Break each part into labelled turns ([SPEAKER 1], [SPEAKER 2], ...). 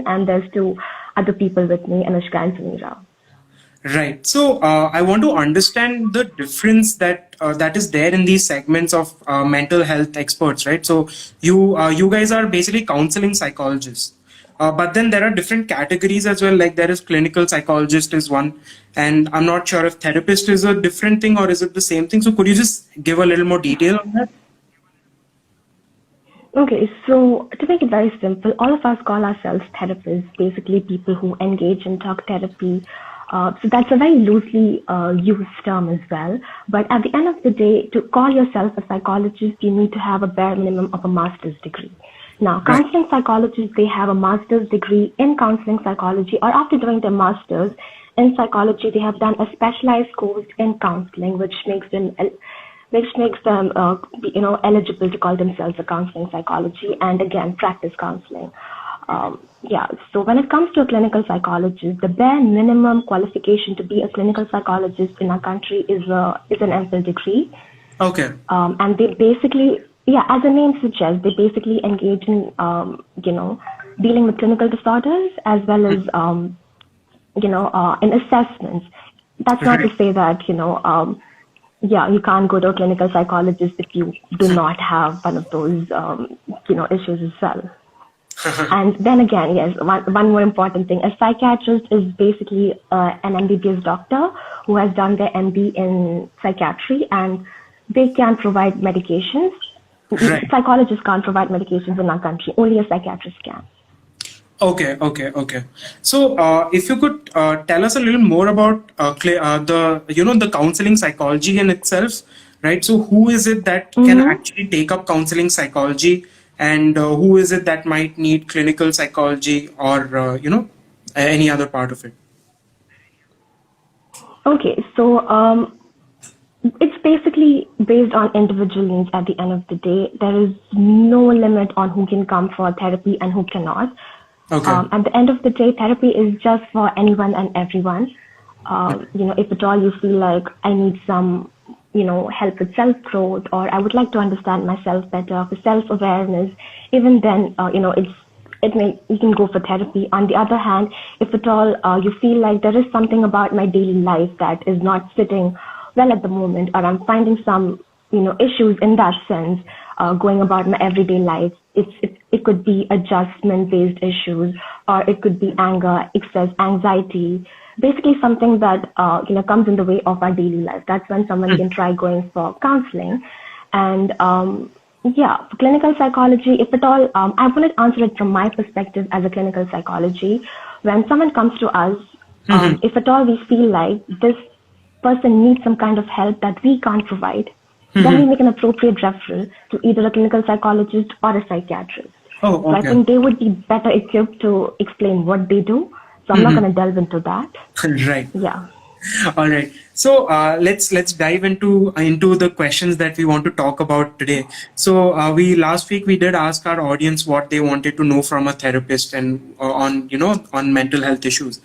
[SPEAKER 1] and there's two other people with me, Anushka and Sunira.
[SPEAKER 2] Right. So I want to understand the difference that is there in these segments of mental health experts, right? So you guys are basically counseling psychologists, but then there are different categories as well. Like there is clinical psychologist is one, and I'm not sure if therapist is a different thing or is it the same thing. So could you just give a little more detail on that?
[SPEAKER 1] Okay, so to make it very simple, all of us call ourselves therapists, basically people who engage in talk therapy. So that's a very loosely used term as well. But at the end of the day, to call yourself a psychologist, you need to have a bare minimum of a master's degree. Now,
[SPEAKER 2] Right.
[SPEAKER 1] counseling psychologists, they have a master's degree in counseling psychology, or after doing their master's in psychology, they have done a specialized course in counseling, which makes them eligible to call themselves a counseling psychology and again practice counseling. Yeah, so when it comes to a clinical psychologist, the bare minimum qualification to be a clinical psychologist in our country is an MPhil degree.
[SPEAKER 2] Okay.
[SPEAKER 1] And they basically, yeah, as the name suggests, they basically engage in, dealing with clinical disorders as well as, in assessments. That's not
[SPEAKER 2] Right.
[SPEAKER 1] to say that, yeah, you can't go to a clinical psychologist if you do not have one of those, issues as well. And then again, yes, one more important thing. A psychiatrist is basically an MBBS doctor who has done their MD in psychiatry, and they can provide medications.
[SPEAKER 2] Right.
[SPEAKER 1] Psychologists can't provide medications in our country. Only a psychiatrist can.
[SPEAKER 2] Okay. So, if you could tell us a little more about the counseling psychology in itself, right? So, who is it that can
[SPEAKER 1] Mm-hmm.
[SPEAKER 2] actually take up counseling psychology, and who is it that might need clinical psychology or any other part of it?
[SPEAKER 1] Okay, so it's basically based on individual needs at the end of the day. There is no limit on who can come for therapy and who cannot.
[SPEAKER 2] Okay.
[SPEAKER 1] At the end of the day, therapy is just for anyone and everyone. If at all you feel like I need some, help with self-growth, or I would like to understand myself better, for self-awareness, even then, you can go for therapy. On the other hand, if at all you feel like there is something about my daily life that is not sitting well at the moment, or I'm finding some, issues in that sense, going about my everyday life. It could be adjustment-based issues, or it could be anger, excess anxiety, basically something that comes in the way of our daily life. That's when someone can try going for counseling. And yeah, for clinical psychology, if at all, I want to answer it from my perspective as a clinical psychology. When someone comes to us,
[SPEAKER 2] Mhm.
[SPEAKER 1] if at all we feel like this person needs some kind of help that we can't provide, then we
[SPEAKER 2] Mhm.
[SPEAKER 1] make an appropriate referral to either a clinical psychologist or a psychiatrist.
[SPEAKER 2] Oh,
[SPEAKER 1] So I
[SPEAKER 2] okay.
[SPEAKER 1] think they would be better equipped to explain what they do. So I'm not
[SPEAKER 2] Mhm.
[SPEAKER 1] going to delve into that.
[SPEAKER 2] Right.
[SPEAKER 1] Yeah.
[SPEAKER 2] All right. So let's dive into the questions that we want to talk about today. So we last week we did ask our audience what they wanted to know from a therapist and on mental health issues.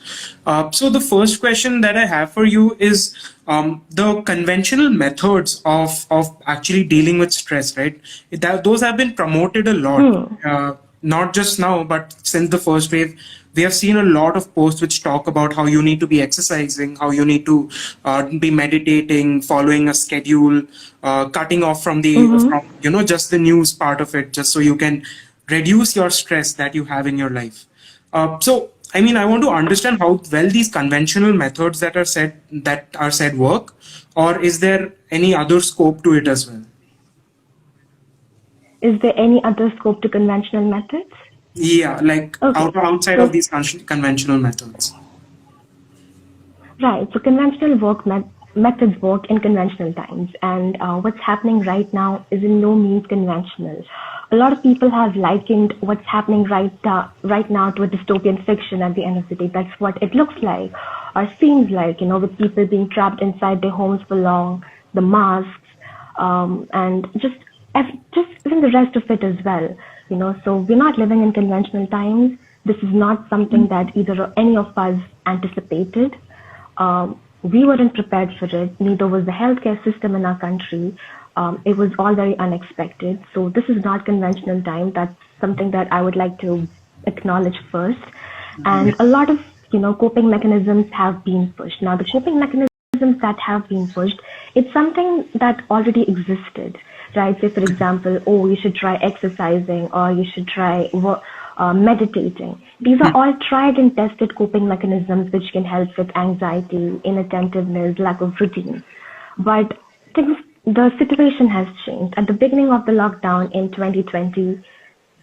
[SPEAKER 2] So the first question that I have for you is the conventional methods of actually dealing with stress, right? Those have been promoted a lot.
[SPEAKER 1] Hmm.
[SPEAKER 2] Not just now, but since the first wave, we have seen a lot of posts which talk about how you need to be exercising, how you need to be meditating, following a schedule, cutting off from
[SPEAKER 1] Mm-hmm.
[SPEAKER 2] just the news part of it, just so you can reduce your stress that you have in your life. So, I mean, I want to understand how well these conventional methods that are said work, or is there any other scope to it as well?
[SPEAKER 1] Is there any other scope to conventional methods?
[SPEAKER 2] Yeah, like
[SPEAKER 1] Okay.
[SPEAKER 2] outside of
[SPEAKER 1] So
[SPEAKER 2] these conventional methods.
[SPEAKER 1] right. So conventional methods work in conventional times, and what's happening right now is in no means conventional. A lot of people have likened what's happening right now to a dystopian fiction. At the end of the day, that's what it looks like, or seems like. With people being trapped inside their homes for long, the masks, and just even the rest of it as well. So we're not living in conventional times. This is not something that either or any of us anticipated. We weren't prepared for it. Neither was the healthcare system in our country. It was all very unexpected. So this is not conventional time. That's something that I would like to acknowledge first. And a lot of, coping mechanisms have been pushed. Now, the coping mechanisms that have been pushed, it's something that already existed, right? Say, for example, oh, you should try exercising, or you should try meditating. These are all tried and tested coping mechanisms which can help with anxiety, inattentiveness, lack of routine. But the situation has changed. At the beginning of the lockdown in 2020,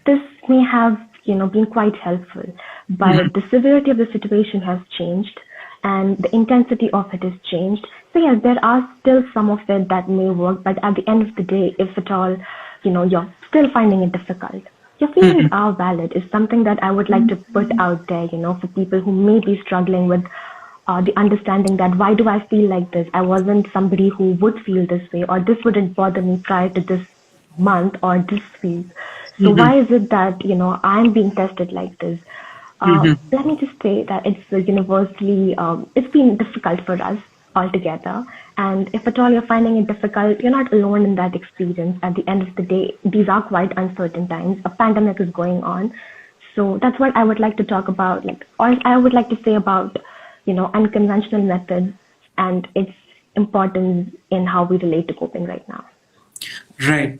[SPEAKER 1] this may have, been quite helpful, but the severity of the situation has changed and the intensity of it has changed. So yes, there are still some of it that may work, but at the end of the day, if at all, you're still finding it difficult, your feelings are valid is something that I would like to put out there, for people who may be struggling with the understanding that why do I feel like this? I wasn't somebody who would feel this way, or this wouldn't bother me prior to this month or this week. So why is it that, I'm being tested like this? Let me just say that it's universally, it's been difficult for us altogether. And if at all you're finding it difficult, you're not alone in that experience. At the end of the day, these are quite uncertain times. A pandemic is going on. So that's what I would like to talk about. Or I would like to say about, unconventional methods and its importance in how we relate to coping right now.
[SPEAKER 2] Right.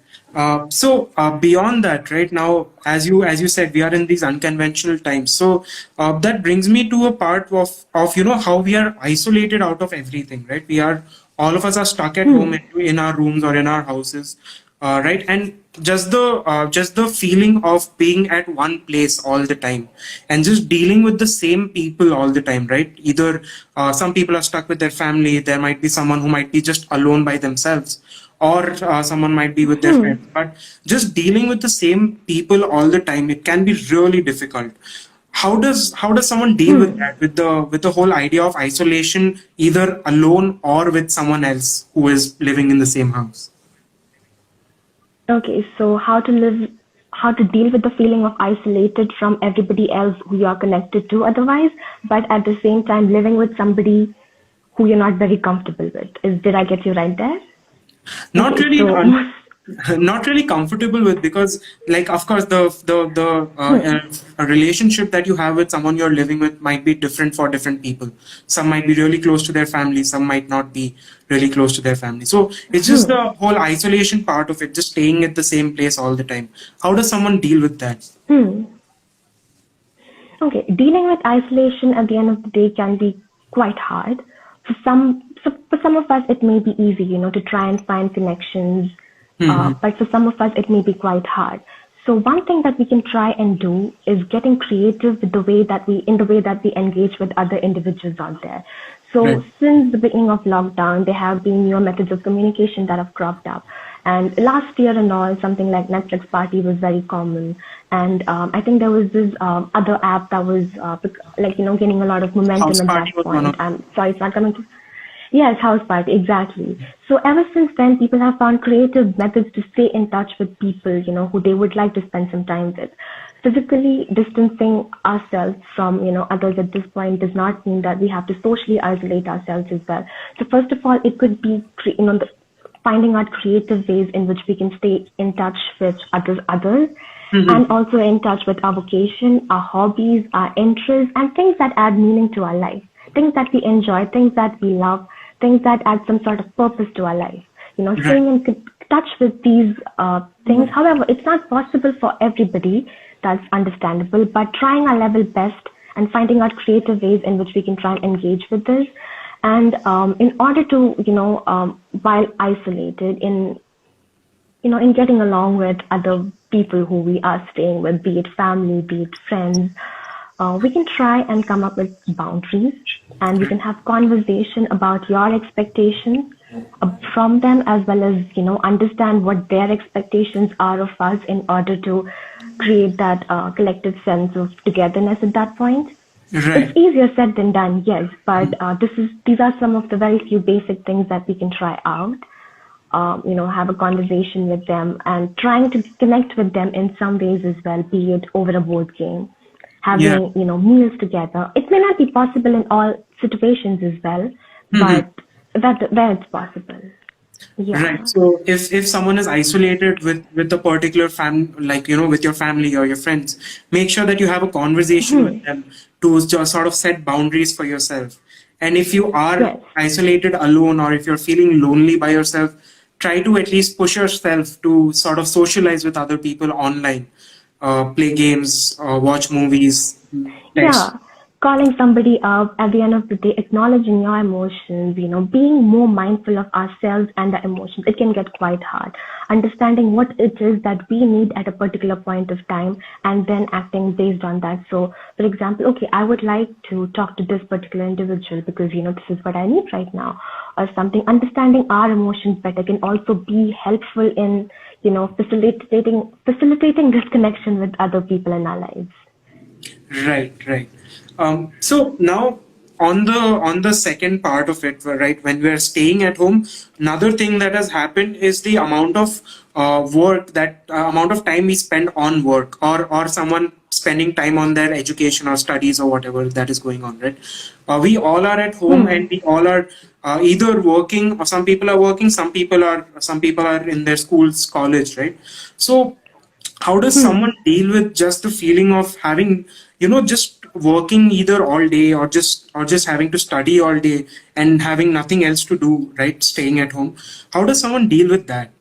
[SPEAKER 2] So beyond that, right now, as you said, we are in these unconventional times. So that brings me to a part of how we are isolated out of everything, right? All of us are stuck at home in our rooms or in our houses, right? And just the feeling of being at one place all the time and just dealing with the same people all the time, right? Either some people are stuck with their family. There might be someone who might be just alone by themselves, or someone might be with their friends, but just dealing with the same people all the time, it can be really difficult. How does someone deal with that, with the whole idea of isolation, either alone or with someone else who is living in the same house?
[SPEAKER 1] Okay, so how to deal with the feeling of isolated from everybody else who you are connected to otherwise, but at the same time living with somebody who you're not very comfortable with. Did I get you right there?
[SPEAKER 2] Not
[SPEAKER 1] Okay,
[SPEAKER 2] really,
[SPEAKER 1] so
[SPEAKER 2] not really comfortable with, because, like, of course, a relationship that you have with someone you're living with might be different for different people. Some might be really close to their family, some might not be really close to their family. So it's just the whole isolation part of it, just staying at the same place all the time. How does someone deal with that?
[SPEAKER 1] Okay, dealing with isolation at the end of the day can be quite hard. For some of us, it may be easy, to try and find connections. But for some of us, it may be quite hard. So one thing that we can try and do is getting creative with the way that we engage with other individuals out there. So since the beginning of lockdown, there have been newer methods of communication that have cropped up. And last year and all, something like Netflix party was very common. And I think there was this other app that was gaining a lot of momentum at that point. I'm sorry, it's not coming to... Yes, house party, exactly. So ever since then, people have found creative methods to stay in touch with people, who they would like to spend some time with. Physically distancing ourselves from, others at this point does not mean that we have to socially isolate ourselves as well. So first of all, it could be, finding out creative ways in which we can stay in touch with others, and also in touch with our vocation, our hobbies, our interests, and things that add meaning to our life, things that we enjoy, things that we love, things that add some sort of purpose to our life. Staying in touch with these things. However, it's not possible for everybody. That's understandable. But trying our level best and finding out creative ways in which we can try and engage with this. And in order to, while isolated, in getting along with other people who we are staying with, be it family, be it friends, we can try and come up with boundaries, and we can have conversation about your expectations from them, as well as, understand what their expectations are of us in order to create that collective sense of togetherness at that point.
[SPEAKER 2] Right.
[SPEAKER 1] It's easier said than done, yes, but these are some of the very few basic things that we can try out. Have a conversation with them and trying to connect with them in some ways as well, be it over a board game, having, meals together. It may not be possible in all situations as well, but where it's possible.
[SPEAKER 2] Right.
[SPEAKER 1] Yeah.
[SPEAKER 2] So if someone is isolated with a particular like with your family or your friends, make sure that you have a conversation with them to just sort of set boundaries for yourself. And if you are
[SPEAKER 1] Yes.
[SPEAKER 2] isolated alone, or if you're feeling lonely by yourself, try to at least push yourself to sort of socialize with other people online, play games, watch movies, text.
[SPEAKER 1] Yeah, calling somebody up at the end of the day, acknowledging your emotions, being more mindful of ourselves and the emotions, it can get quite hard. Understanding what it is that we need at a particular point of time and then acting based on that. So, for example, okay, I would like to talk to this particular individual because, this is what I need right now or something. Understanding our emotions better can also be helpful in, facilitating this connection with other people in our lives.
[SPEAKER 2] Right, right. So now on the second part of it, right, when we're staying at home, another thing that has happened is the amount of work that amount of time we spend on work, or someone spending time on their education or studies or whatever that is going on, right? We all are at home,
[SPEAKER 1] Hmm.
[SPEAKER 2] and we all are either working, or some people are working, some people are in their schools, college, right? So how does
[SPEAKER 1] Hmm.
[SPEAKER 2] someone deal with just the feeling of having just working either all day, or just having to study all day and having nothing else to do, right, staying at home? How does someone deal with that?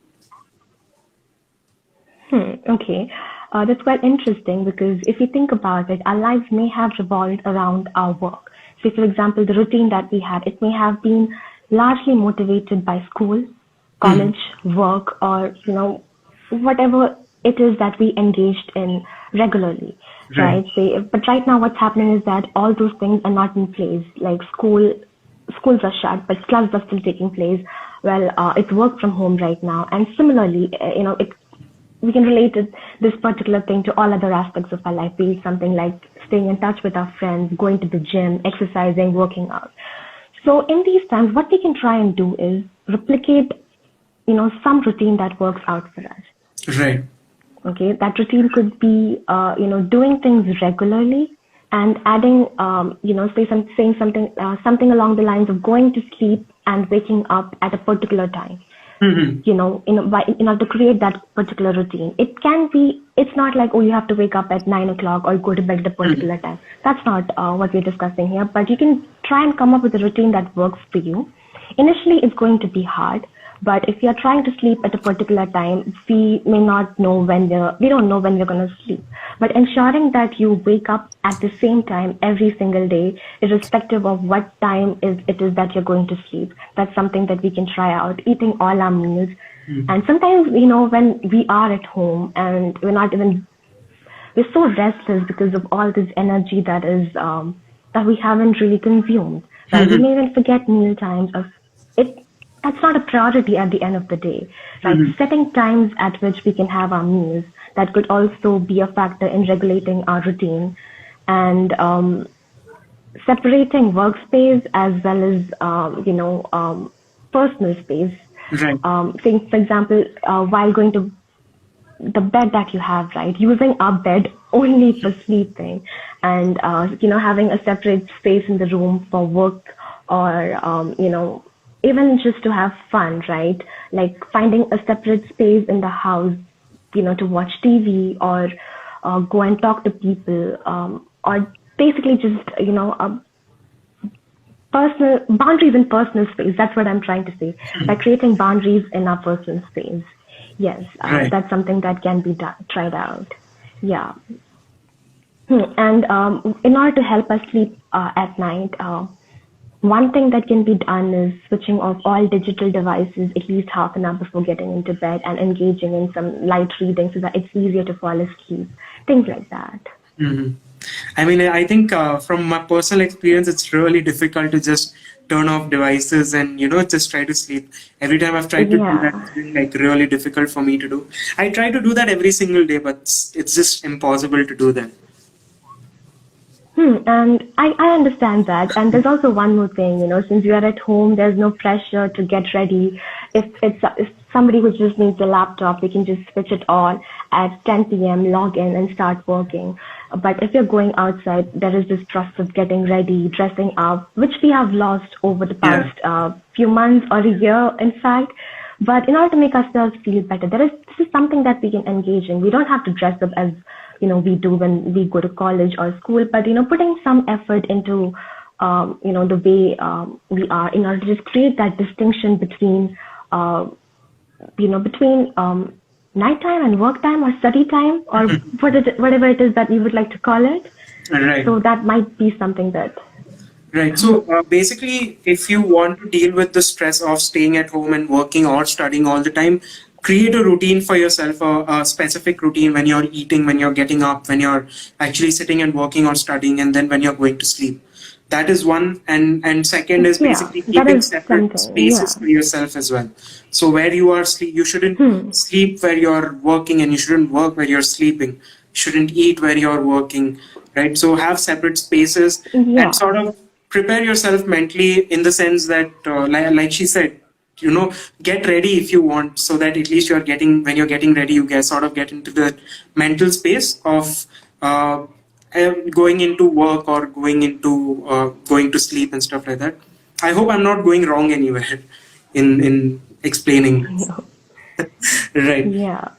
[SPEAKER 1] Okay. That's quite interesting because if you think about it, our lives may have revolved around our work. So, for example, the routine that we had, it may have been largely motivated by school,
[SPEAKER 2] Hmm.
[SPEAKER 1] college, work, or, whatever it is that we engaged in regularly,
[SPEAKER 2] Right.
[SPEAKER 1] right? But right now what's happening is that all those things are not in place. Like schools are shut, but clubs are still taking place. Well, it's work from home right now. And similarly, we can relate this particular thing to all other aspects of our life, be it something like staying in touch with our friends, going to the gym, exercising, working out. So in these times, what we can try and do is replicate, some routine that works out for us.
[SPEAKER 2] Right.
[SPEAKER 1] Okay, that routine could be, doing things regularly and adding, saying something along the lines of going to sleep and waking up at a particular time,
[SPEAKER 2] Hmm.
[SPEAKER 1] in order to create that particular routine. It's not like, oh, you have to wake up at 9 o'clock or go to bed at a
[SPEAKER 2] Hmm.
[SPEAKER 1] particular time. That's not what we're discussing here, but you can try and come up with a routine that works for you. Initially, it's going to be hard, but if you're trying to sleep at a particular time, we don't know when we're going to sleep. But ensuring that you wake up at the same time every single day, irrespective of what time it is that you're going to sleep, that's something that we can try out. Eating all our meals. And sometimes, when we are at home and we're so restless because of all this energy that we haven't really consumed, right? We
[SPEAKER 2] Hmm.
[SPEAKER 1] may even forget meal times of it. That's not a priority at the end of the day, right?
[SPEAKER 2] Hmm.
[SPEAKER 1] Setting times at which we can have our meals, that could also be a factor in regulating our routine, and separating workspace as well as personal space.
[SPEAKER 2] Right.
[SPEAKER 1] Think, for example, while going to the bed that you have, right? Using our bed only for sleeping, and having a separate space in the room for work, or even just to have fun, right? Like finding a separate space in the house, to watch TV, or go and talk to people, or basically just personal boundaries in personal space. That's what I'm trying to say, by creating boundaries in our personal space. Yes,
[SPEAKER 2] Right.
[SPEAKER 1] that's something that can be tried out. Yeah. And in order to help us sleep at night, one thing that can be done is switching off all digital devices at least half an hour before getting into bed, and engaging in some light reading so that it's easier to fall asleep. Things like that.
[SPEAKER 2] Hmm. I mean, I think from my personal experience, it's really difficult to just turn off devices and just try to sleep. Every time I've tried to do that,
[SPEAKER 1] Yeah.
[SPEAKER 2] it's been like really difficult for me to do. I try to do that every single day, but it's just impossible to do that.
[SPEAKER 1] And I understand that. And there's also one more thing, since you are at home, there's no pressure to get ready. If somebody who just needs a laptop, they can just switch it on at 10 p.m., log in and start working. But if you're going outside, there is this process of getting ready, dressing up, which we have lost over the
[SPEAKER 2] Yeah.
[SPEAKER 1] past few months or a year, in fact. But in order to make ourselves feel better, this is something that we can engage in. We don't have to dress up as, we do when we go to college or school, but, putting some effort into, the way we are in order to just create that distinction between, between nighttime and work time or study time or whatever it is that we would like to call it.
[SPEAKER 2] Right.
[SPEAKER 1] So that might be something that.
[SPEAKER 2] Right. So basically, if you want to deal with the stress of staying at home and working or studying all the time, create a routine for yourself, a specific routine when you're eating, when you're getting up, when you're actually sitting and working or studying, and then when you're going to sleep. That is one. And second is basically keeping separate spaces for yourself as well. So where you are you shouldn't sleep where you're working, and you shouldn't work where you're sleeping. You shouldn't eat where you're working, right? So have separate spaces and sort of prepare yourself mentally in the sense that, like she said, get ready if you want, so that at least when you're getting ready, you get into the mental space of going into work or going to sleep and stuff like that. I hope I'm not going wrong anywhere in explaining this. Right.
[SPEAKER 1] Yeah.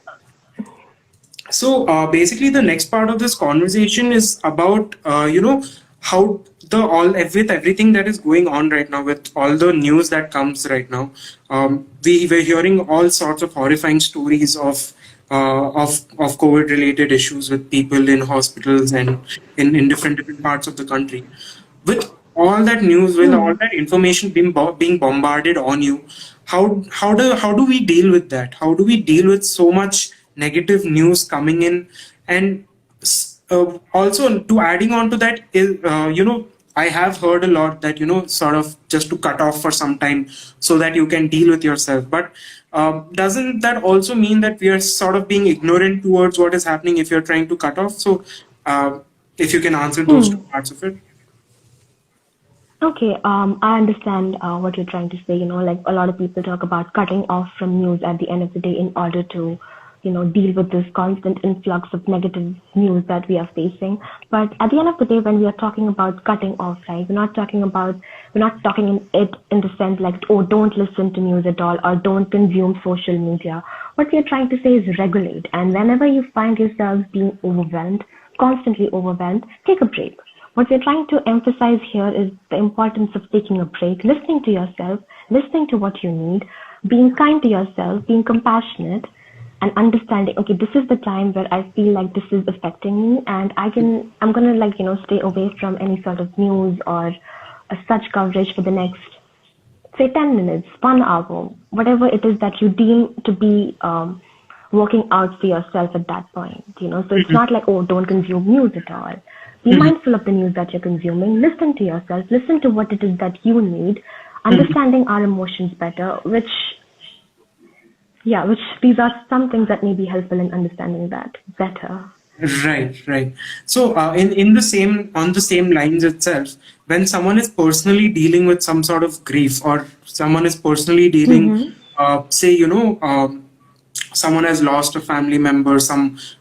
[SPEAKER 2] So basically, the next part of this conversation is about how with everything that is going on right now, with all the news that comes right now, we're hearing all sorts of horrifying stories of COVID related issues with people in hospitals and in different parts of the country. With all that news, with all that information being bombarded on you, how do we deal with that? How do we deal with so much negative news coming in? And also, to adding on to that is, I have heard a lot that, sort of just to cut off for some time so that you can deal with yourself. But doesn't that also mean that we are sort of being ignorant towards what is happening if you're trying to cut off? So if you can answer those two parts of it.
[SPEAKER 1] Okay, I understand what you're trying to say. Like a lot of people talk about cutting off from news at the end of the day in order to, deal with this constant influx of negative news that we are facing. But at the end of the day, when we are talking about cutting off, right, we're not talking in it in the sense like, oh, don't listen to news at all or don't consume social media. What we are trying to say is regulate. And whenever you find yourself being overwhelmed, constantly overwhelmed, take a break. What we're trying to emphasize here is the importance of taking a break, listening to yourself, listening to what you need, being kind to yourself, being compassionate, and understanding, okay, this is the time where I feel like this is affecting me, and I'm going to stay away from any sort of news or such coverage for the next, say, 10 minutes, 1 hour, whatever it is that you deem to be working out for yourself at that point, So it's not like, oh, don't consume news at all. Be mindful of the news that you're consuming. Listen to yourself. Listen to what it is that you need. Understanding our emotions better, which these are some things that may be helpful in understanding that better.
[SPEAKER 2] Right. So on the same lines itself, when someone is personally dealing with some sort of grief, or someone is personally dealing, someone has lost a family member,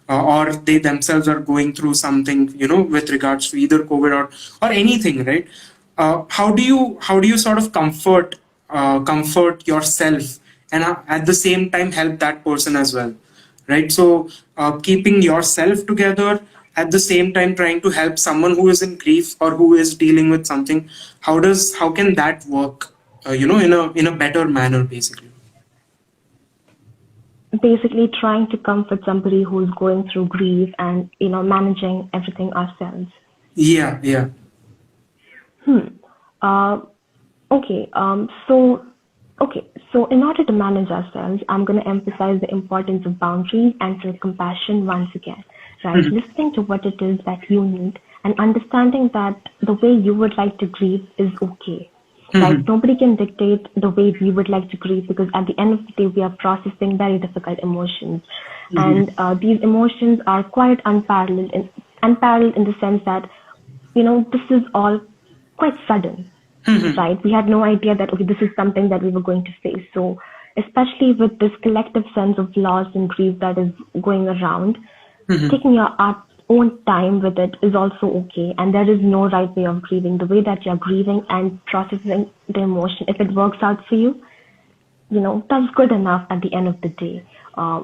[SPEAKER 2] or they themselves are going through something, with regards to either COVID or anything, right? How do you sort of comfort yourself and at the same time help that person as well, right? So keeping yourself together, at the same time trying to help someone who is in grief or who is dealing with something, how can that work, in a better manner, basically?
[SPEAKER 1] Basically trying to comfort somebody who's going through grief and, managing everything ourselves.
[SPEAKER 2] Yeah.
[SPEAKER 1] So in order to manage ourselves, I'm going to emphasize the importance of boundaries and self-compassion once again, right? Listening to what it is that you need and understanding that the way you would like to grieve is okay. Right? Nobody can dictate the way we would like to grieve, because at the end of the day, we are processing very difficult emotions. And these emotions are quite unparalleled in the sense that, this is all quite sudden, right? We had no idea that, okay, this is something that we were going to face. So especially with this collective sense of loss and grief that is going around, taking your own time with it is also okay, and there is no right way of grieving. The way that you're grieving and processing the emotion, if it works out for you, that's good enough at the end of the day.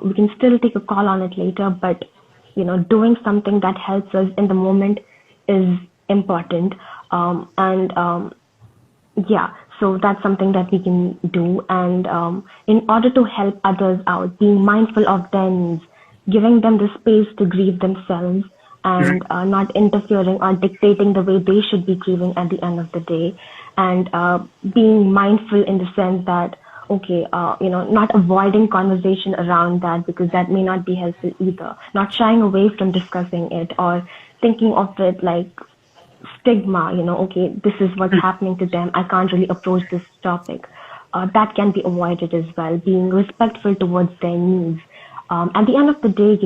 [SPEAKER 1] We can still take a call on it later, but doing something that helps us in the moment is important. And yeah, so that's something that we can do. And in order to help others out, being mindful of their needs, giving them the space to grieve themselves, and not interfering or dictating the way they should be grieving at the end of the day, and being mindful in the sense that, okay, not avoiding conversation around that because that may not be helpful either. Not shying away from discussing it or thinking of it like stigma, okay, this is what's happening to them. I can't really approach this topic. That can be avoided as well. Being respectful towards their needs. At the end of the day,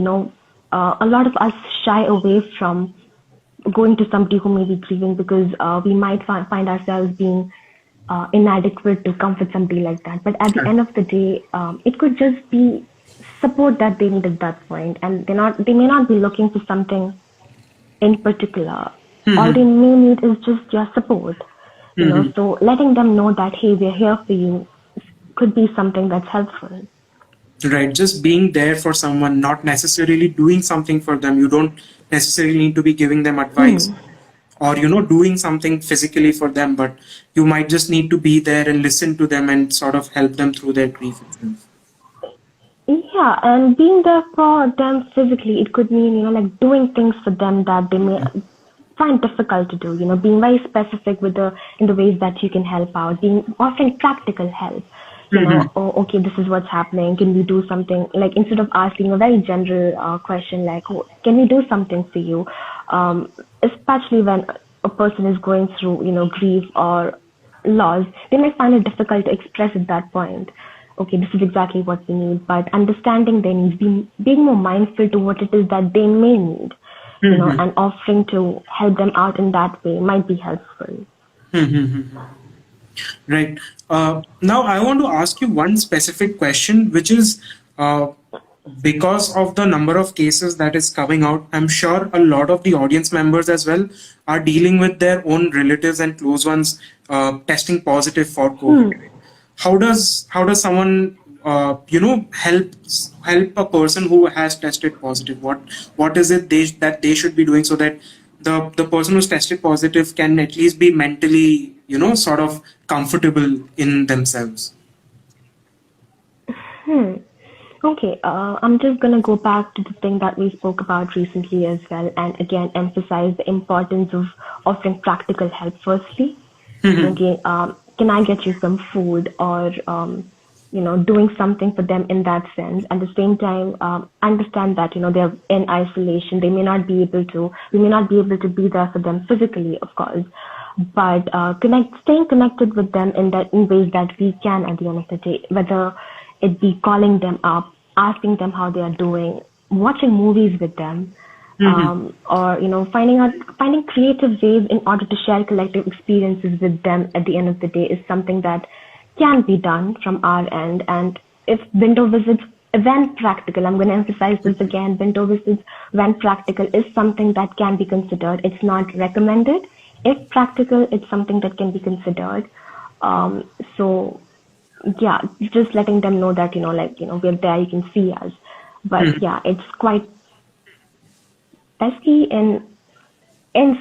[SPEAKER 1] a lot of us shy away from going to somebody who may be grieving because we might find ourselves being inadequate to comfort somebody like that. But at the end of the day, it could just be support that they need at that point, and they may not be looking for something in particular. All they may need is just your support. So letting them know that, hey, we're here for you could be something that's helpful.
[SPEAKER 2] Right, just being there for someone, not necessarily doing something for them. You don't necessarily need to be giving them advice or doing something physically for them, but you might just need to be there and listen to them and sort of help them through their grief itself.
[SPEAKER 1] Yeah, and being there for them physically, it could mean like doing things for them that they may find difficult to do. Being very specific in the ways that you can help out, offering practical help. Oh, okay, this is what's happening. Can we do something? Like, instead of asking a very general question like, oh, can we do something for you? Especially when a person is going through, grief or loss, they may find it difficult to express at that point. Okay, this is exactly what we need. But understanding their needs, being more mindful to what it is that they may need, and offering to help them out in that way might be helpful.
[SPEAKER 2] Right. Now, I want to ask you one specific question, which is because of the number of cases that is coming out, I'm sure a lot of the audience members as well are dealing with their own relatives and close ones testing positive for COVID. How does someone help a person who has tested positive? What is it that they should be doing so that the person who's tested positive can at least be mentally sort of comfortable in themselves?
[SPEAKER 1] Okay, I'm just going to go back to the thing that we spoke about recently as well, and again emphasize the importance of offering practical help firstly. Okay, can I get you some food, or doing something for them in that sense. At the same time, understand that they're in isolation. We may not be able to be there for them physically, of course, but staying connected with them in ways that we can at the end of the day, whether it be calling them up, asking them how they are doing, watching movies with them, or finding creative ways in order to share collective experiences with them at the end of the day is something that can be done from our end. And if window visits, when practical, I'm going to emphasize this again, window visits, when practical, is something that can be considered. It's not recommended. If practical, it's something that can be considered. So yeah, just letting them know that, we're there, you can see us. But yeah, it's quite pesky in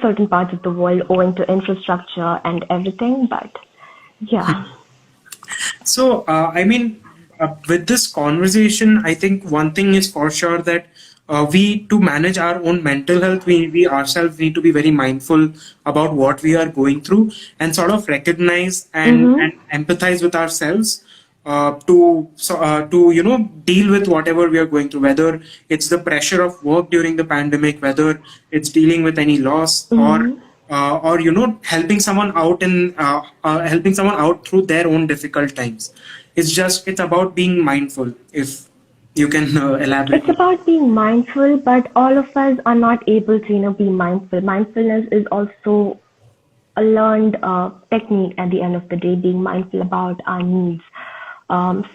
[SPEAKER 1] certain parts of the world owing to infrastructure and everything, but yeah.
[SPEAKER 2] So, with this conversation, I think one thing is for sure that to manage our own mental health, we ourselves need to be very mindful about what we are going through and sort of recognize and empathize with ourselves to deal with whatever we are going through, whether it's the pressure of work during the pandemic, whether it's dealing with any loss or helping someone out through their own difficult times. It's about being mindful. If you can elaborate.
[SPEAKER 1] It's about being mindful, but all of us are not able to be mindful. Mindfulness is also a learned technique at the end of the day, being mindful about our needs.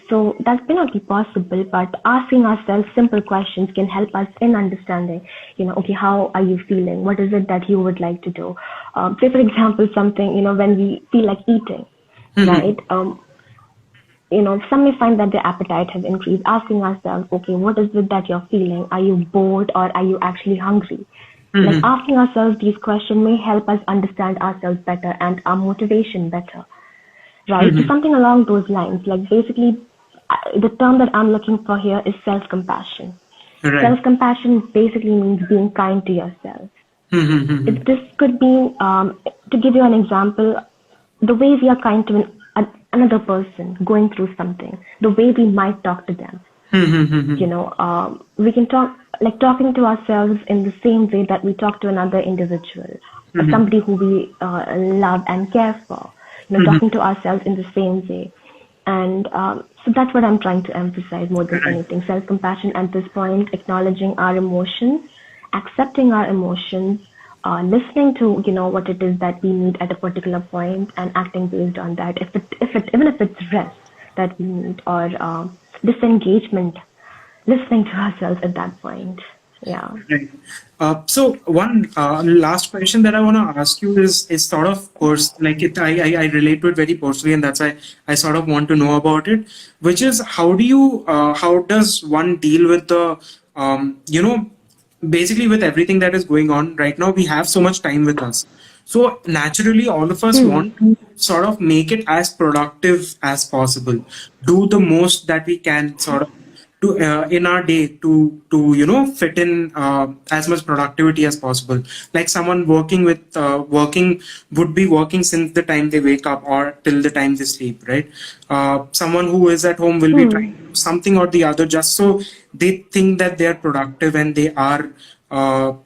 [SPEAKER 1] So that may not be possible, but asking ourselves simple questions can help us in understanding, okay, how are you feeling? What is it that you would like to do? Say, for example, something, when we feel like eating, right? some may find that their appetite has increased, asking ourselves, okay, what is it that you're feeling? Are you bored or are you actually hungry? Like
[SPEAKER 2] Mm-hmm.
[SPEAKER 1] asking ourselves these questions may help us understand ourselves better and our motivation better, right? So
[SPEAKER 2] Mm-hmm.
[SPEAKER 1] something along those lines, like basically the term that I'm looking for here is self-compassion.
[SPEAKER 2] Right.
[SPEAKER 1] Self-compassion basically means being kind to yourself.
[SPEAKER 2] Mm-hmm.
[SPEAKER 1] This could be, to give you an example, the way we are kind to another person going through something, the way we might talk to them.
[SPEAKER 2] Mm-hmm.
[SPEAKER 1] We can talk, like talking to ourselves in the same way that we talk to another individual, or
[SPEAKER 2] Mm-hmm.
[SPEAKER 1] somebody who we love and care for.
[SPEAKER 2] Mm-hmm.
[SPEAKER 1] Talking to ourselves in the same way. And so that's what I'm trying to emphasize more than
[SPEAKER 2] Right.
[SPEAKER 1] anything. Self-compassion at this point, acknowledging our emotions, accepting our emotions, listening to what it is that we need at a particular point, and acting based on that. Even if it's rest that we need, or disengagement, listening to ourselves at that point. Yeah.
[SPEAKER 2] Right. So one last question that I want to ask you is sort of course like I relate to it very personally, and that's why I sort of want to know about it, which is how does one deal with the basically with everything that is going on right now. We have so much time with us, so naturally all of us
[SPEAKER 1] Hmm.
[SPEAKER 2] want to sort of make it as productive as possible, do the most that we can sort of to in our day to fit in as much productivity as possible. Like someone working would be working since the time they wake up or till the time they sleep, right? Someone who is at home will be trying
[SPEAKER 1] Hmm.
[SPEAKER 2] to do something or the other just so they think that they are productive and they are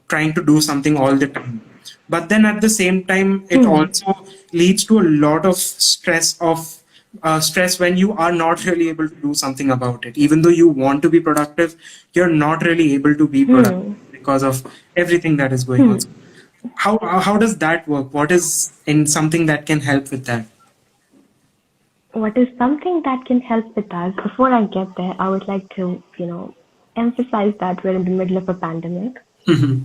[SPEAKER 2] trying to do something all the time. But then at the same time it
[SPEAKER 1] Hmm.
[SPEAKER 2] also leads to a lot of stress when you are not really able to do something about it. Even though you want to be productive, you're not really able to be productive
[SPEAKER 1] Hmm.
[SPEAKER 2] because of everything that is going on.
[SPEAKER 1] Hmm.
[SPEAKER 2] So how does that work? What is in something that can help with that?
[SPEAKER 1] What is something that can help with us? Before I get there, I would like to, emphasize that we're in the middle of a pandemic.
[SPEAKER 2] Mhm.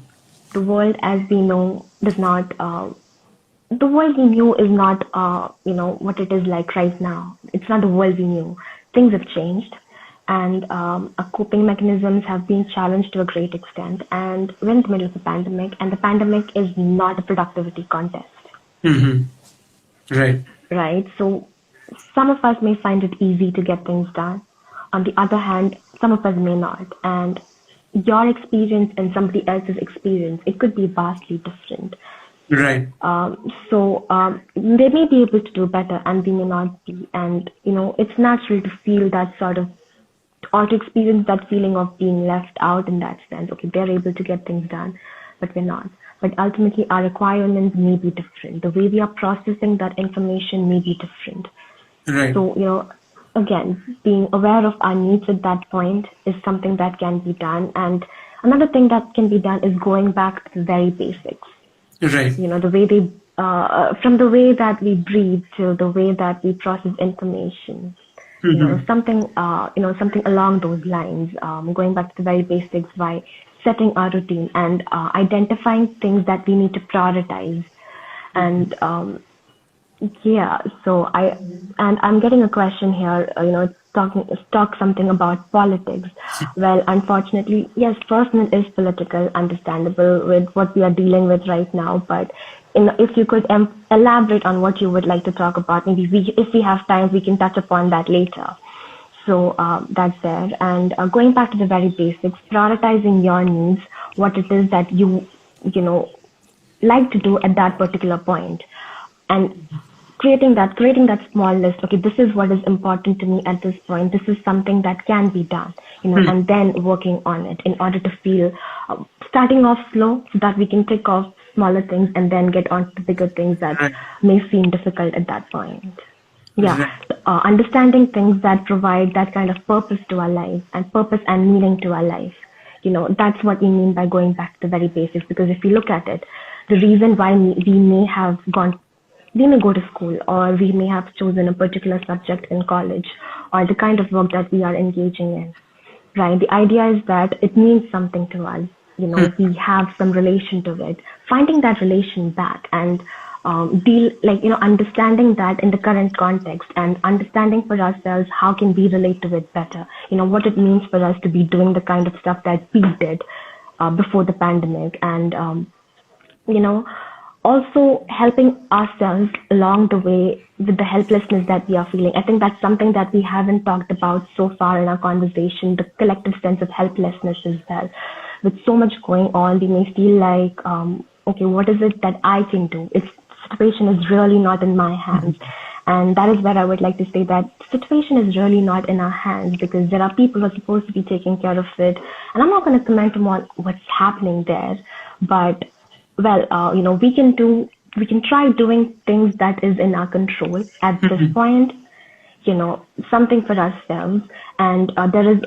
[SPEAKER 1] The world as we know does not, the world we knew is not, what it is like right now. It's not the world we knew. Things have changed, and our coping mechanisms have been challenged to a great extent. And we're in the middle of a pandemic, and the pandemic is not a productivity contest,
[SPEAKER 2] Mhm. Right.
[SPEAKER 1] right? So some of us may find it easy to get things done. On the other hand, some of us may not. And your experience and somebody else's experience, it could be vastly different.
[SPEAKER 2] Right.
[SPEAKER 1] They may be able to do better and we may not be. And, it's natural to feel that sort of, or to experience that feeling of being left out in that sense. Okay, they're able to get things done, but we're not. But ultimately, our requirements may be different. The way we are processing that information may be different.
[SPEAKER 2] Right.
[SPEAKER 1] So, again, being aware of our needs at that point is something that can be done. And another thing that can be done is going back to the very basics.
[SPEAKER 2] Right.
[SPEAKER 1] The way from the way that we breathe to the way that we process information.
[SPEAKER 2] Mhm.
[SPEAKER 1] Something along those lines. Going back to the very basics by setting our routine and identifying things that we need to prioritize. And yeah, so I'm getting a question here. Talk something about politics. Well, unfortunately, yes, personal is political, understandable with what we are dealing with right now. But if you could elaborate on what you would like to talk about, maybe if we have time, we can touch upon that later. So that's there. And going back to the very basics, prioritizing your needs, what it is that you know like to do at that particular point, and creating that small list. Okay, this is what is important to me at this point. This is something that can be done,
[SPEAKER 2] Mhm.
[SPEAKER 1] and then working on it in order to feel starting off slow so that we can tick off smaller things and then get on to bigger things that
[SPEAKER 2] Right.
[SPEAKER 1] may seem difficult at that point. Yeah,
[SPEAKER 2] Right.
[SPEAKER 1] understanding things that provide that kind of purpose to our life and purpose and meaning to our life. That's what we mean by going back to the very basics. Because if you look at it, the reason why we may go to school, or we may have chosen a particular subject in college, or the kind of work that we are engaging in, right? The idea is that it means something to us.
[SPEAKER 2] Mhm.
[SPEAKER 1] We have some relation to it. Finding that relation back and deal, like, understanding that in the current context and understanding for ourselves how can we relate to it better, what it means for us to be doing the kind of stuff that we did before the pandemic, and you know, also helping ourselves along the way with the helplessness that we are feeling. I think that's something that we haven't talked about so far in our conversation, the collective sense of helplessness as well. With so much going on, we may feel like, okay, what is it that I can do? It's situation is really not in my hands. And that is where I would like to say that the situation is really not in our hands, because there are people who are supposed to be taking care of it. And I'm not going to comment on what's happening there, but well, we can try doing things that is in our control at this point, something for ourselves. And there is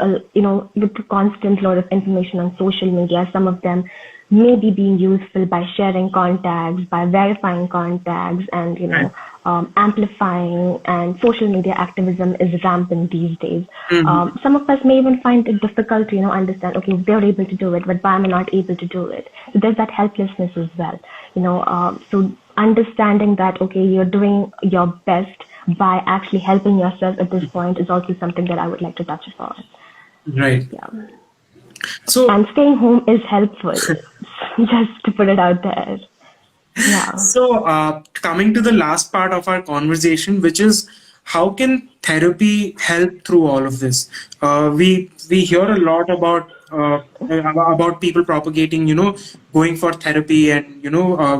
[SPEAKER 1] with the constant lot of information on social media, some of them may be being useful by sharing contacts, by verifying contacts, and amplifying. And social media activism is rampant these days. Some of us may even find it difficult to understand, okay, they're able to do it, but why am I not able to do it? So there's that helplessness as well. So understanding that, okay, you're doing your best by actually helping yourself at this point is also something that I would like to touch upon.
[SPEAKER 2] Right.
[SPEAKER 1] Yeah.
[SPEAKER 2] So,
[SPEAKER 1] and staying home is helpful, just to put it out there. Yeah.
[SPEAKER 2] So, coming to the last part of our conversation, which is how can therapy help through all of this? We hear a lot about people propagating, going for therapy, and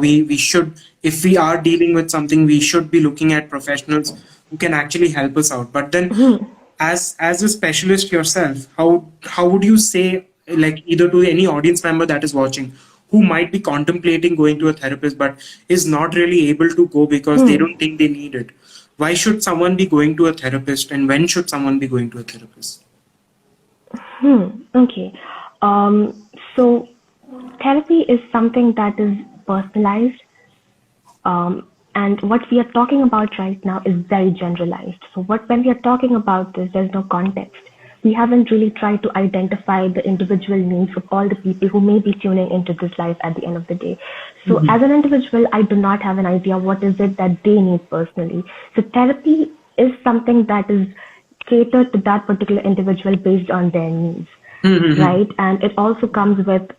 [SPEAKER 2] we should, if we are dealing with something, we should be looking at professionals who can actually help us out. But then, as a specialist yourself, how would you say, like, either to any audience member that is watching, who might be contemplating going to a therapist but is not really able to go because they don't think they need it? Why should someone be going to a therapist, and when should someone be going to a therapist?
[SPEAKER 1] Okay. So therapy is something that is personalized. And what we are talking about right now is very generalized. So when we are talking about this, there's no context. We haven't really tried to identify the individual needs of all the people who may be tuning into this life at the end of the day. So as an individual, I do not have an idea what is it that they need personally. So therapy is something that is catered to that particular individual based on their needs, right? And it also comes with,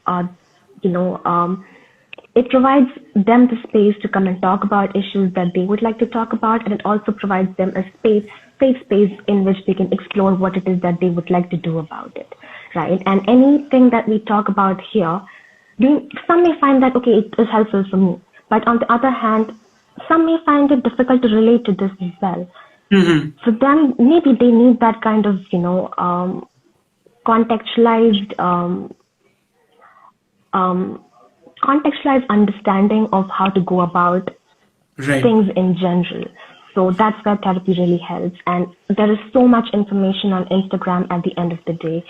[SPEAKER 1] it provides them the space to come and talk about issues that they would like to talk about, and it also provides them a safe space in which they can explore what it is that they would like to do about it, right? And anything that we talk about here, some may find that, okay, it is helpful for me, but on the other hand, some may find it difficult to relate to this as well. So then maybe they need that kind of, contextualized understanding of how to go about things in general. So that's where therapy really helps. And there is so much information on Instagram at the end of the day,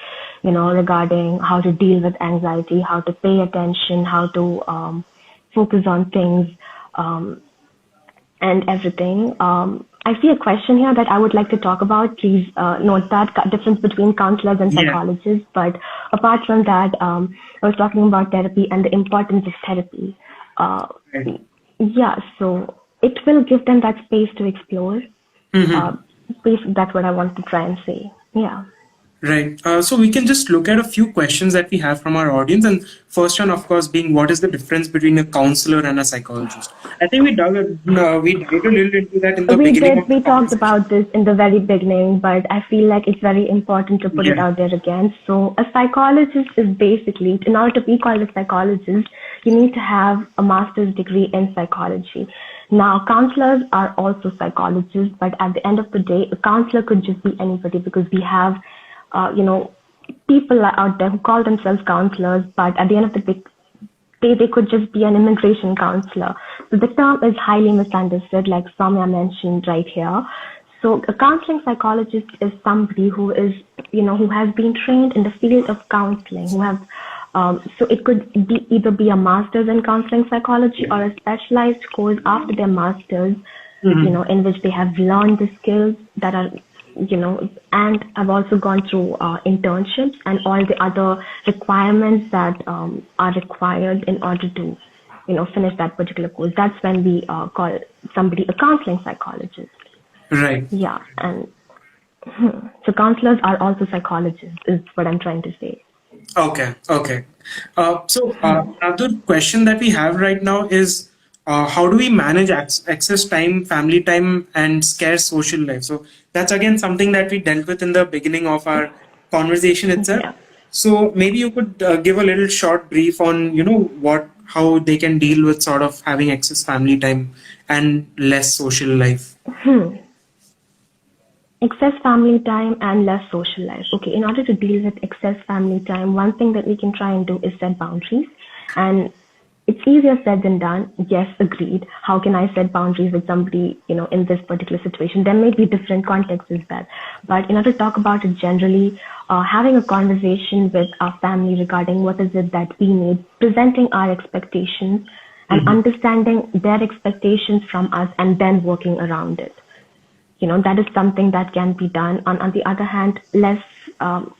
[SPEAKER 1] regarding how to deal with anxiety, how to pay attention, how to focus on things, and everything. I see a question here that I would like to talk about. Please note that difference between counselors and psychologists. But apart from that, I was talking about therapy and the importance of therapy. So it will give them that space to explore. That's what I want to try and say. Yeah.
[SPEAKER 2] Right. So we can just look at a few questions that we have from our audience. And first one, of course, being what is the difference between a counselor and a psychologist? I think we dug a little into that in the beginning.
[SPEAKER 1] We talked about this in the very beginning, but I feel like it's very important to put it out there again. So a psychologist is basically, in order to be called a psychologist, you need to have a master's degree in psychology. Now, counselors are also psychologists, but at the end of the day, a counselor could just be anybody, because we have people out there who call themselves counselors, but at the end of the day, they could just be an immigration counselor. So the term is highly misunderstood, like Soumya mentioned right here. So a counseling psychologist is somebody who is, who has been trained in the field of counseling, who have, so it could either be a master's in counseling psychology or a specialized course after their master's, in which they have learned the skills that are, and I've also gone through internships and all the other requirements that are required in order to finish that particular course. That's when we call somebody a counseling psychologist.
[SPEAKER 2] Right.
[SPEAKER 1] Yeah, and so counselors are also psychologists, is what I'm trying to say.
[SPEAKER 2] Okay. Okay. Another question that we have right now is how do we manage access time, family time, and scarce social life? So that's again something that we dealt with in the beginning of our conversation itself.
[SPEAKER 1] Yeah.
[SPEAKER 2] So maybe you could give a little short brief on how they can deal with sort of having excess family time and less social life.
[SPEAKER 1] Excess family time and less social life. Okay, in order to deal with excess family time, one thing that we can try and do is set boundaries. And it's easier said than done. Yes, agreed. How can I set boundaries with somebody, in this particular situation? There may be different contexts as well. But in order to talk about it generally, having a conversation with our family regarding what is it that we need, presenting our expectations and understanding their expectations from us and then working around it. That is something that can be done. On the other hand, less not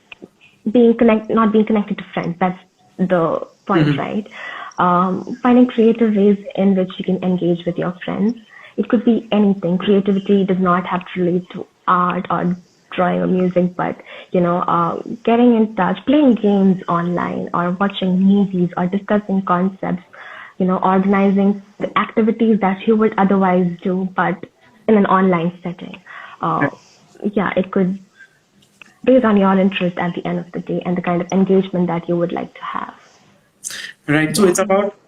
[SPEAKER 1] being connected to friends. That's the point, right? Finding creative ways in which you can engage with your friends. It could be anything. Creativity does not have to relate to art or drawing or music, but getting in touch, playing games online, or watching movies, or discussing concepts. Organizing the activities that you would otherwise do, but in an online setting. It could, based on your interest at the end of the day and the kind of engagement that you would like to have.
[SPEAKER 2] Right. So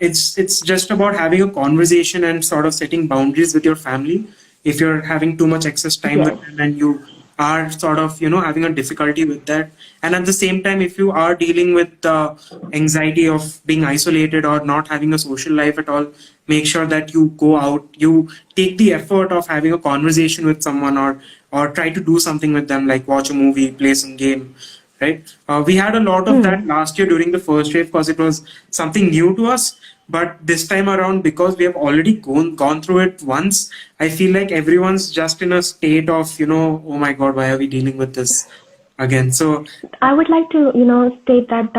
[SPEAKER 2] it's just about having a conversation and sort of setting boundaries with your family. If you're having too much excess time with them and you are sort of, having a difficulty with that. And at the same time, if you are dealing with the anxiety of being isolated or not having a social life at all, make sure that you go out, you take the effort of having a conversation with someone or try to do something with them, like watch a movie, play some game. Right. We had a lot of that last year during the first wave because it was something new to us. But this time around, because we have already gone through it once, I feel like everyone's just in a state of, oh my God, why are we dealing with this again? So
[SPEAKER 1] I would like to, state that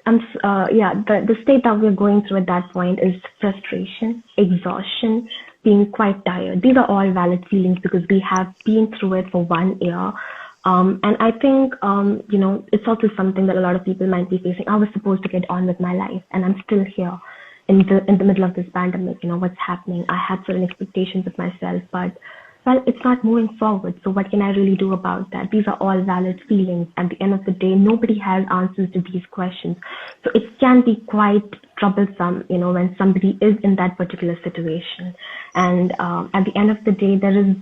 [SPEAKER 1] the state that we're going through at that point is frustration, exhaustion, being quite tired. These are all valid feelings because we have been through it for 1 year. And I think, it's also something that a lot of people might be facing. I was supposed to get on with my life and I'm still here in the middle of this pandemic. What's happening? I had certain expectations of myself, but well, it's not moving forward. So what can I really do about that? These are all valid feelings. At the end of the day, nobody has answers to these questions. So it can be quite troublesome, when somebody is in that particular situation. And at the end of the day, there is,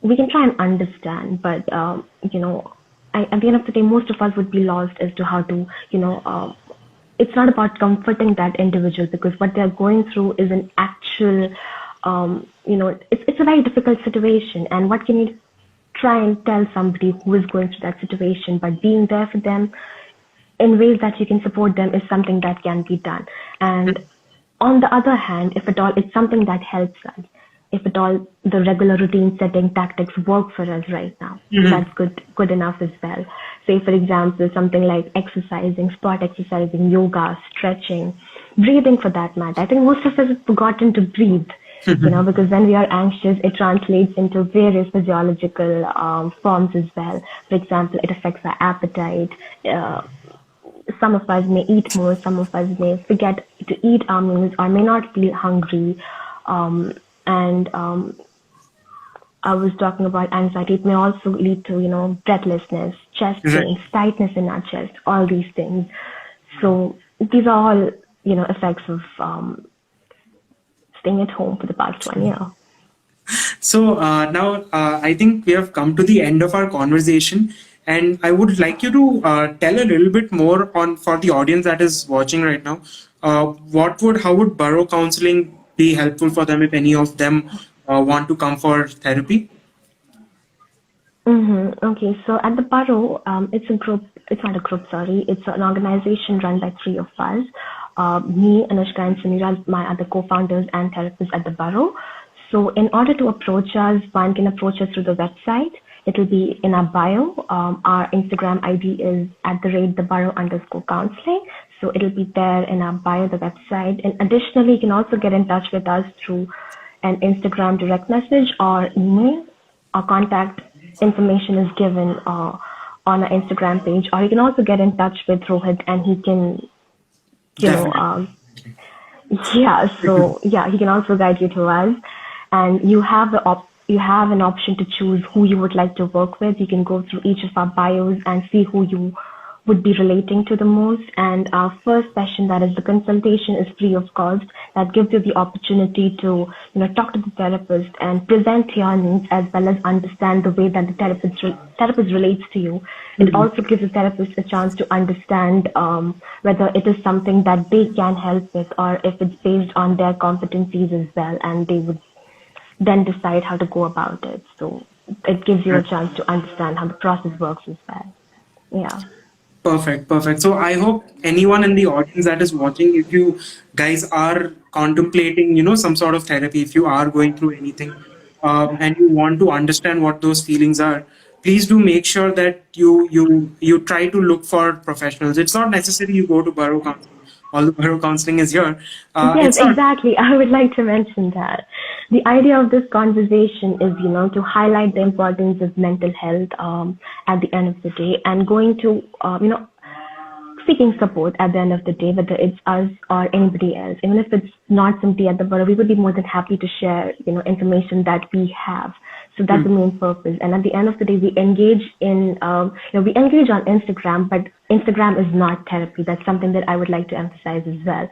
[SPEAKER 1] we can try and understand, but, at the end of the day, most of us would be lost as to how to, it's not about comforting that individual because what they're going through is an actual, it's a very difficult situation. And what can you try and tell somebody who is going through that situation? But being there for them in ways that you can support them is something that can be done. And on the other hand, if at all, it's something that helps us. If at all the regular routine setting tactics work for us right now, that's good enough as well. Say, for example, something like exercising, sport exercising, yoga, stretching, breathing for that matter. I think most of us have forgotten to breathe, because when we are anxious, it translates into various physiological forms as well. For example, it affects our appetite. Some of us may eat more, some of us may forget to eat our meals or may not feel hungry. And I was talking about anxiety. It may also lead to, breathlessness, chest pain, tightness in our chest, all these things. So these are all, effects of staying at home for the past 1 year.
[SPEAKER 2] So now I think we have come to the end of our conversation. And I would like you to tell a little bit more for the audience that is watching right now. How would Burrow Counselling be helpful for them if any of them want to come for therapy?
[SPEAKER 1] Okay, so at the Burrow, it's a group. It's not a group, sorry. It's an organization run by 3 of us. Me, Anushka, and Samira, my other co-founders and therapists at the Burrow. So in order to approach us, one can approach us through the website. It will be in our bio. Our Instagram ID is @theburrow_counseling. So it'll be there in our bio, the website. And additionally, you can also get in touch with us through an Instagram direct message or email. Our contact information is given on our Instagram page, or you can also get in touch with Rohit, and he can, you know,
[SPEAKER 2] Definitely.
[SPEAKER 1] yeah. So yeah, he can also guide you to us, and you have an option to choose who you would like to work with. You can go through each of our bios and see who you would be relating to the most. And our first session, that is the consultation, is free of cost. That gives you the opportunity to, talk to the therapist and present your needs, as well as understand the way that the therapist relates to you. It
[SPEAKER 2] Mhm.
[SPEAKER 1] also gives the therapist a chance to understand whether it is something that they can help with, or if it's based on their competencies as well, and they would then decide how to go about it. So it gives you a chance to understand how the process works as well. Yeah.
[SPEAKER 2] Perfect, perfect. So I hope anyone in the audience that is watching, if you guys are contemplating, some sort of therapy, if you are going through anything, and you want to understand what those feelings are, please do make sure that you try to look for professionals. It's not necessary you go to Burrow Counseling. Although Burrow Counseling is here,
[SPEAKER 1] Yes,
[SPEAKER 2] it's not.
[SPEAKER 1] exactly. I would like to mention that. The idea of this conversation is, to highlight the importance of mental health at the end of the day, and going to, seeking support at the end of the day, whether it's us or anybody else. Even if it's not somebody at the borough, we would be more than happy to share, information that we have. So that's the
[SPEAKER 2] Hmm.
[SPEAKER 1] main purpose. And at the end of the day, we engage in, we engage on Instagram, but Instagram is not therapy. That's something that I would like to emphasize as well.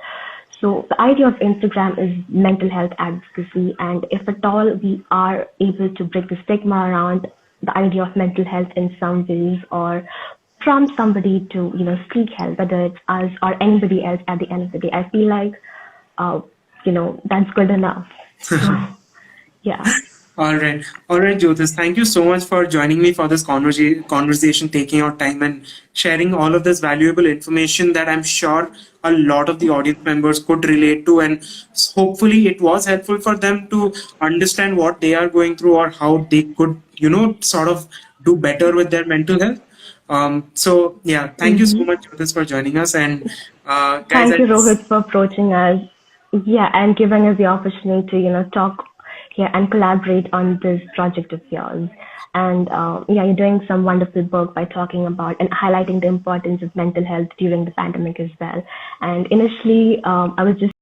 [SPEAKER 1] So the idea of Instagram is mental health advocacy, and if at all we are able to break the stigma around the idea of mental health in some ways, or prompt somebody to seek help, whether it's us or anybody else at the end of the day, I feel like uh, that's good enough. So yeah.
[SPEAKER 2] All right, Jyotis. Thank you so much for joining me for this conversation, taking your time and sharing all of this valuable information that I'm sure a lot of the audience members could relate to, and hopefully it was helpful for them to understand what they are going through or how they could, sort of do better with their mental health. So yeah, thank you so
[SPEAKER 1] Hmm.
[SPEAKER 2] much, Jyotis, for joining us, and guys,
[SPEAKER 1] Thank
[SPEAKER 2] I
[SPEAKER 1] you,
[SPEAKER 2] just
[SPEAKER 1] Rohit, for approaching us. Yeah, and giving us the opportunity to, talk here and collaborate on this project of yours. And yeah, you're doing some wonderful work by talking about and highlighting the importance of mental health during the pandemic as well. And initially, I was just